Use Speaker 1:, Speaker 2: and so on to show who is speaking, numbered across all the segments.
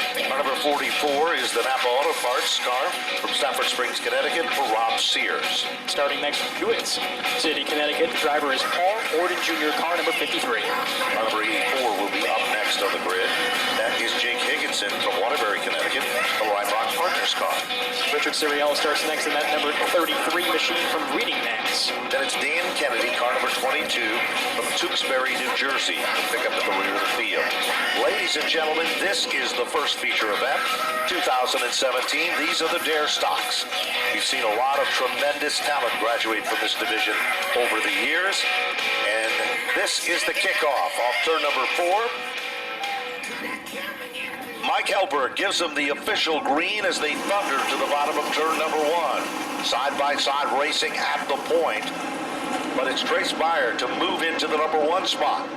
Speaker 1: Car number 44 is the Napa Auto Parts car from Stafford Springs, Connecticut for Rob Sears.
Speaker 2: Starting next from Hewitt's City, Connecticut, the driver is Paul Orden Jr., car number 53.
Speaker 1: Car number 84 will be up next on the grid. That is Jake Higginson from Waterbury, Connecticut, the Lime Rock Partners car.
Speaker 2: Richard Siriello starts next in that number 33 machine from Reading, Mass.
Speaker 1: Then it's Dan Kennedy, car number 22 from Tewksbury, New Jersey, to pick up at the rear of the field. Ladies and gentlemen, this is the first feature event, 2017. These are the Dare stocks. We've seen a lot of tremendous talent graduate from this division over the years, and this is the kickoff off turn number 4. Mike Helberg gives them the official green as they thunder to the bottom of turn number 1. Side-by-side racing at the point, but it's Trace Beyer to move into the number 1 spot.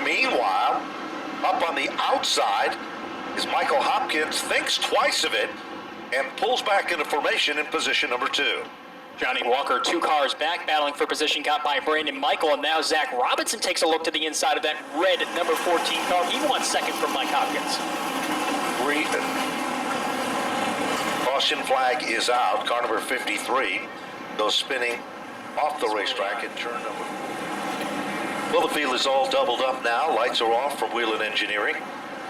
Speaker 1: Meanwhile, up on the outside is Michael Hopkins, thinks twice of it, and pulls back into formation in position number 2.
Speaker 2: Johnny Walker, 2 cars back, battling for position, got by Brandon Michael, and now Zach Robinson takes a look to the inside of that red number 14 car. He wants second from Mike Hopkins.
Speaker 1: Caution flag is out. Car number 53 goes spinning off the racetrack in turn number 4. Well, the field is all doubled up now. Lights are off from Whelen Engineering.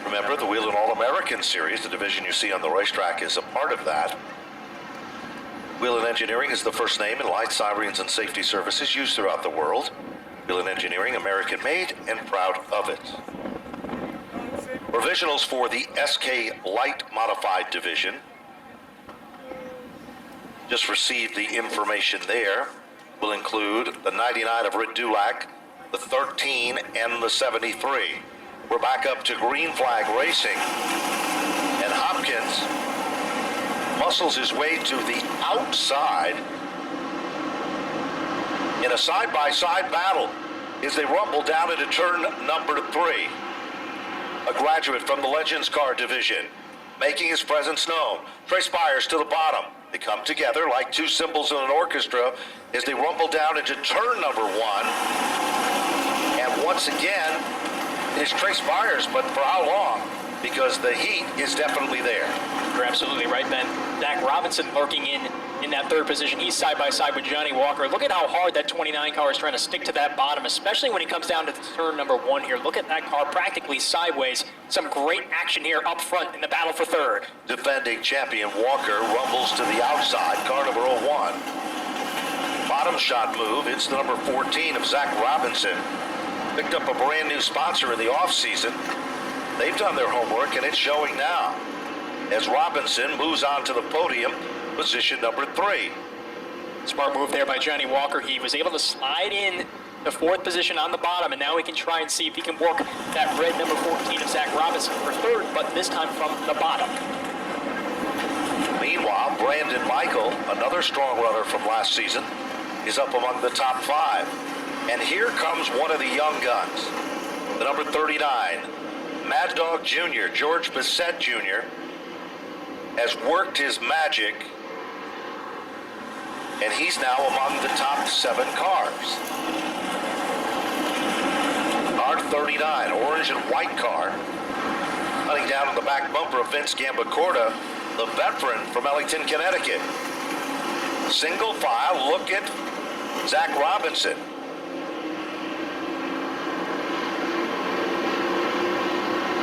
Speaker 1: Remember, the Whelen All-American Series, the division you see on the racetrack, is a part of that. Whelen Engineering is the first name in lights, sirens, and safety services used throughout the world. Whelen Engineering, American-made and proud of it. Provisionals for the SK Light Modified Division. Just received the information there. Will include the 99 of Rick Dulac, the 13, and the 73. We're back up to green flag racing. And Hopkins muscles his way to the outside in a side-by-side battle as they rumble down into turn number 3. A graduate from the Legends Car Division, making his presence known. Trace Byers to the bottom. They come together like 2 cymbals in an orchestra as they rumble down into turn number 1. And once again, it's Trace Byers, but for how long? Because the heat is definitely there.
Speaker 2: You're absolutely right, Ben. Zach Robinson lurking in that 3rd position. He's side by side with Johnny Walker. Look at how hard that 29 car is trying to stick to that bottom, especially when he comes down to turn number 1 here. Look at that car practically sideways. Some great action here up front in the battle for 3rd.
Speaker 1: Defending champion Walker rumbles to the outside, car number 01. Bottom shot move, it's the number 14 of Zach Robinson. Picked up a brand new sponsor in the offseason. They've done their homework, and it's showing now as Robinson moves on to the podium, position number 3.
Speaker 2: Smart move there by Johnny Walker. He was able to slide in the 4th position on the bottom, and now he can try and see if he can work that red number 14 of Zach Robinson for 3rd, but this time from the bottom.
Speaker 1: Meanwhile, Brandon Michael, another strong runner from last season, is up among the top 5. And here comes one of the young guns, the number 39. Mad Dog Jr., George Bissett Jr., has worked his magic, and he's now among the top 7 cars. Car 39, orange and white car, hunting down on the back bumper of Vince Gambacorta, the veteran from Ellington, Connecticut. Single file, look at Zach Robinson.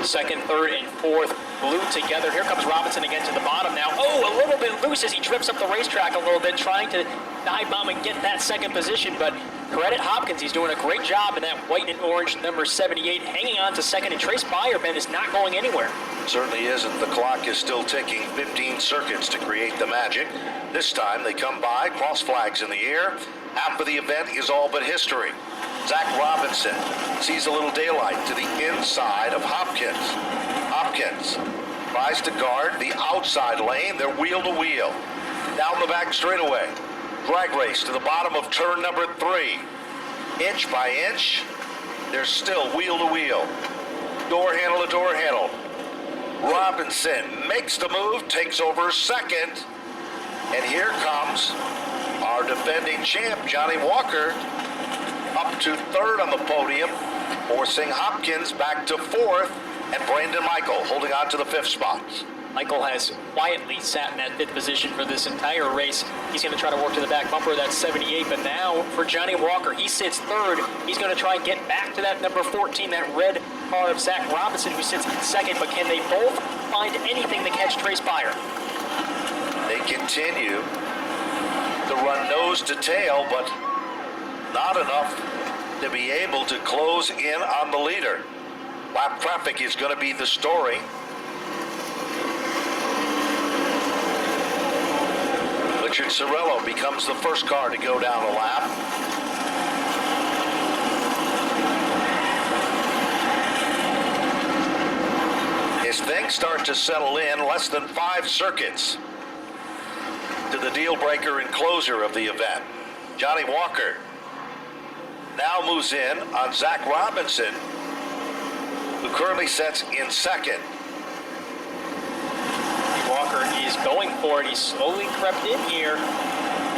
Speaker 2: Second, 3rd, and 4th glued together. Here comes Robinson again to the bottom now. Oh, a little bit loose as he trips up the racetrack a little bit, trying to dive bomb and get that 2nd position. But credit Hopkins, he's doing a great job in that white and orange number 78, hanging on to 2nd. And Trace Beyer, Ben, is not going anywhere.
Speaker 1: Certainly isn't. The clock is still ticking. 15 circuits to create the magic. This time they come by, cross flags in the air. Half of the event is all but history. Zach Robinson sees a little daylight to the inside of Hopkins. Hopkins tries to guard the outside lane. They're wheel to wheel. Down the back straightaway. Drag race to the bottom of turn number 3. Inch by inch, they're still wheel to wheel. Door handle to door handle. Robinson makes the move, takes over 2nd. And here comes our defending champ, Johnny Walker, up to 3rd on the podium, forcing Hopkins back to 4th And Brandon Michael holding on to the 5th spot.
Speaker 2: Michael has quietly sat in that 5th position for this entire race. He's going to try to work to the back bumper. That's 78. But now for Johnny Walker, he sits 3rd. He's going to try and get back to that number 14, that red car of Zach Robinson, who sits in 2nd. But can they both find anything to catch Trace Byer?
Speaker 1: They continue to run nose to tail, but not enough to be able to close in on the leader. Lap traffic is going to be the story. Richard Sorello becomes the first car to go down a lap. As things start to settle in, less than 5 circuits to the deal breaker and closer of the event. Johnny Walker now moves in on Zach Robinson, who currently sits in 2nd.
Speaker 2: Walker is going for it. He's slowly crept in here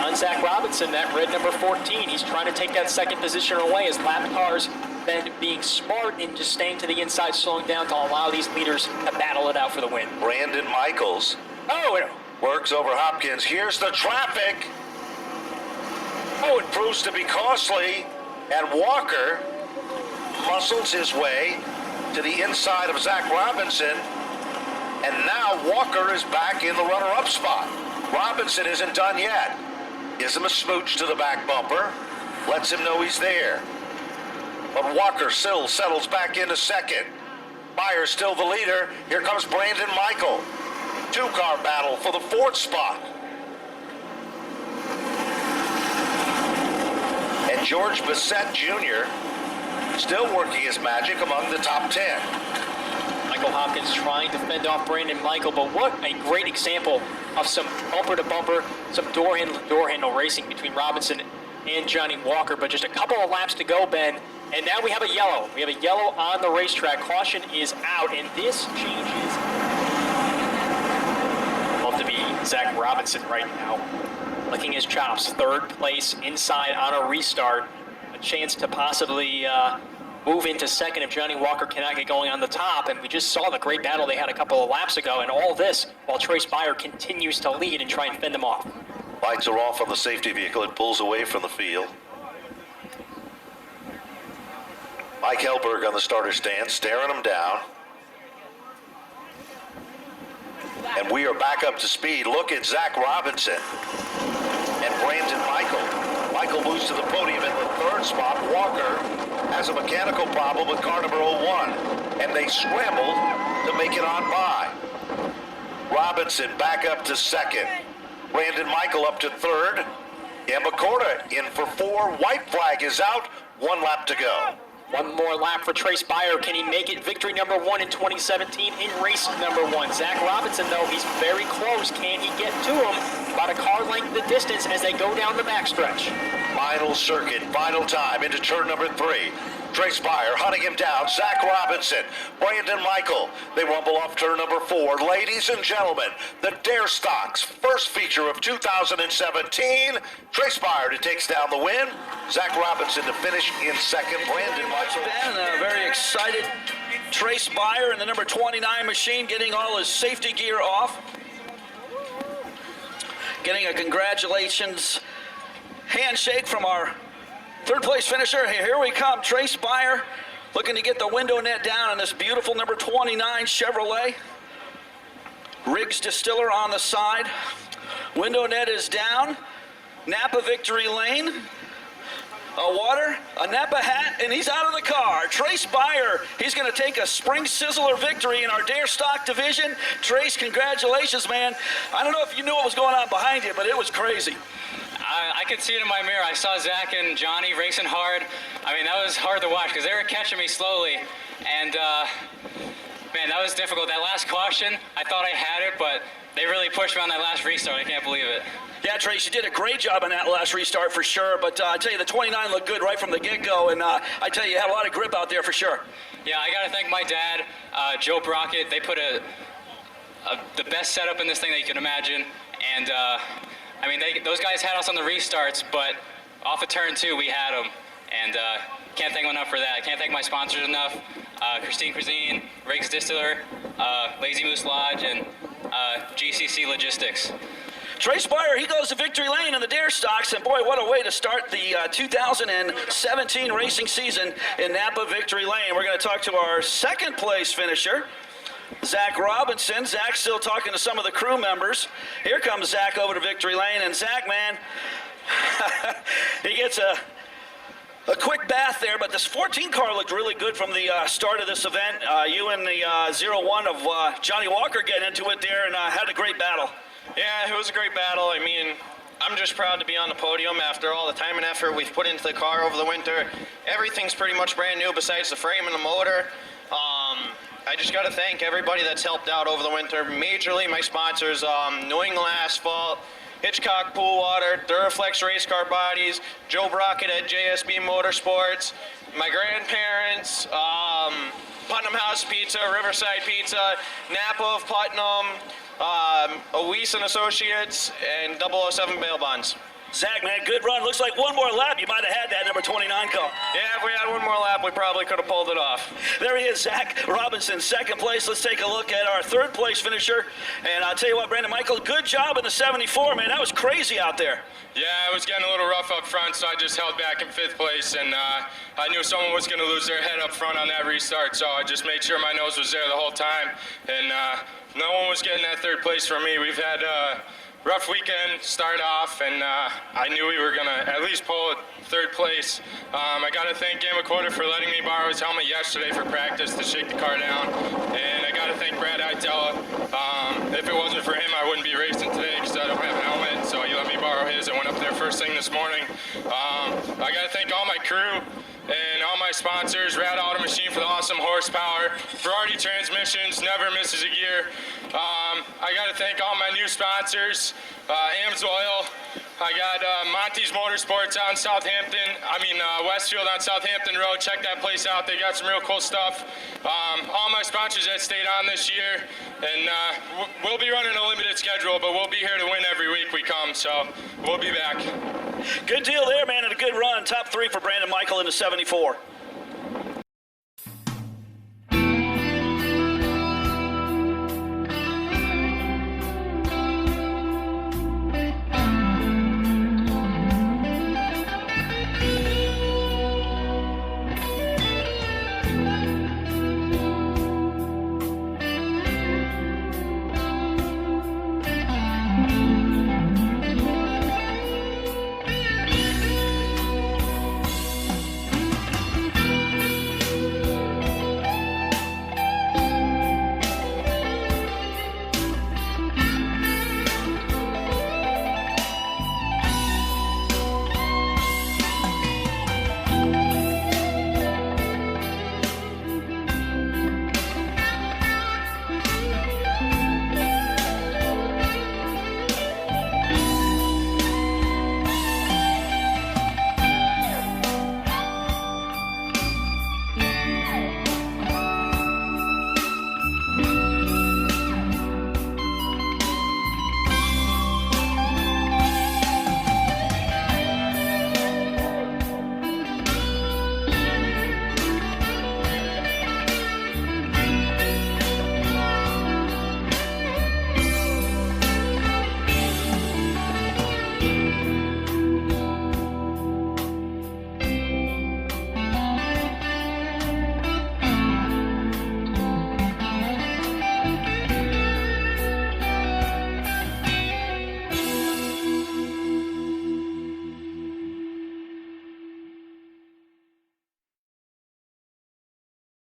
Speaker 2: on Zach Robinson, that red number 14. He's trying to take that 2nd position away as lap cars been being smart and just staying to the inside, slowing down to allow these leaders to battle it out for the win.
Speaker 1: Brandon Michaels works over Hopkins. Here's the traffic. Oh, it proves to be costly. And Walker muscles his way to the inside of Zach Robinson. And now Walker is back in the runner-up spot. Robinson isn't done yet. Gives him a smooch to the back bumper. Lets him know he's there. But Walker still settles back into 2nd. Byer's still the leader. Here comes Brandon Michael. 2-car battle for the 4th spot. And George Bissett Jr. still working his magic among the top 10.
Speaker 2: Michael Hopkins trying to fend off Brandon Michael, but what a great example of some bumper-to-bumper, some door-handle racing between Robinson and Johnny Walker. But just a couple of laps to go, Ben, and now we have a yellow. We have a yellow on the racetrack. Caution is out, and this changes. Love to be Zach Robinson right now, licking his chops. 3rd place inside on a restart. A chance to possibly move into 2nd if Johnny Walker cannot get going on the top. And we just saw the great battle they had a couple of laps ago, and all this while Trace Byer continues to lead and try and fend them off.
Speaker 1: Lights are off on the safety vehicle. It pulls away from the field. Mike Helberg on the starter stand, staring him down. And we are back up to speed. Look at Zach Robinson and Brandon Michael. Michael moves to the podium in the 3rd spot. Walker has a mechanical problem with car number 01, and they scramble to make it on by. Robinson back up to 2nd. Brandon Michael up to 3rd. And McCorda in for 4. White flag is out. 1 lap to go.
Speaker 2: One more lap for Trace Byer. Can he make it victory number 1 in 2017 in race number 1? Zach Robinson, though, he's very close. Can he get to him? About a car length the distance as they go down the backstretch.
Speaker 1: Final circuit, final time into turn number 3. Trace Byer hunting him down. Zach Robinson, Brandon Michael. They rumble off turn number 4. Ladies and gentlemen, the Dare Stocks first feature of 2017. Trace Byer takes down the win. Zach Robinson to finish in 2nd. Brandon Michael.
Speaker 3: Ben, very excited. Trace Byer in the number 29 machine getting all his safety gear off. Getting a congratulations handshake from our 3rd place finisher. Here we come. Trace Byer looking to get the window net down on this beautiful number 29 Chevrolet. Riggs Distiller on the side. Window net is down. Napa victory lane. A water, a Napa hat, and he's out of the car. Trace Byer, he's going to take a spring sizzler victory in our Dare Stock division. Trace, congratulations, man. I don't know if you knew what was going on behind you, but it was crazy.
Speaker 4: I could see it in my mirror. I saw Zach and Johnny racing hard. I mean, that was hard to watch because they were catching me slowly. And, man, that was difficult. That last caution, I thought I had it, but they really pushed me on that last restart. I can't believe it.
Speaker 3: Yeah, Trace, you did a great job on that last restart for sure. But I tell you, the 29 looked good right from the get-go. And I tell you, you had a lot of grip out there for sure.
Speaker 4: Yeah, I got to thank my dad, Joe Brockett. They put the best setup in this thing that you can imagine. And, I mean, those guys had us on the restarts, but off of turn 2, we had them. And can't thank them enough for that. Can't thank my sponsors enough. Christine Cuisine, Riggs Distiller, Lazy Moose Lodge, and GCC Logistics.
Speaker 3: Trey Spire, he goes to victory lane in the Dare Stocks, and boy, what a way to start the 2017 racing season in Napa Victory Lane. We're going to talk to our second place finisher, Zach Robinson. Zach's still talking to some of the crew members. Here comes Zach over to victory lane, and Zach, man, he gets a quick bath there, but this 14 car looked really good from the start of this event. You and the 01 of Johnny Walker getting into it there and had a great battle.
Speaker 5: Yeah, it was a great battle. I mean, I'm just proud to be on the podium after all the time and effort we've put into the car over the winter. Everything's pretty much brand new besides the frame and the motor. I just got to thank everybody that's helped out over the winter. Majorly my sponsors, New England Asphalt, Hitchcock Pool Water, Duraflex Race Car Bodies, Joe Brockett at JSB Motorsports, my grandparents, Putnam House Pizza, Riverside Pizza, Napa of Putnam, Owies and Associates, and 007 Bail Bonds.
Speaker 3: Zach, man, good run. Looks like one more lap. You might have had that number 29 car.
Speaker 5: Yeah, if we had one more lap, we probably could have pulled it off.
Speaker 3: There he is, Zach Robinson, second place. Let's take a look at our third place finisher. And I'll tell you what, Brandon Michael, good job in the 74, man. That was crazy out there.
Speaker 6: Yeah, it was getting a little rough up front, so I just held back in fifth place, and I knew someone was going to lose their head up front on that restart, so I just made sure my nose was there the whole time, and no one was getting that third place from me. We've had rough weekend start off, and I knew we were going to at least pull third place. I got to thank Gamaquota for letting me borrow his helmet yesterday for practice to shake the car down, and I got to thank Brad Itella. If it wasn't for him, I wouldn't be racing today because I don't have a helmet, so he let me borrow his. I went up there first thing this morning. I got to thank all my crew and all my sponsors, Rad Auto Machine for the awesome horsepower, Ferrari Transmissions, never misses a gear. I got to thank all my new sponsors, Ames Oil. I got Monty's Motorsports out in Westfield on Southampton Road. Check that place out. They got some real cool stuff. All my sponsors that stayed on this year. And we'll be running a limited schedule, but we'll be here to win every week we come. So we'll be back.
Speaker 3: Good deal there, man, and a good run. Top three for Brandon Michael in the 74.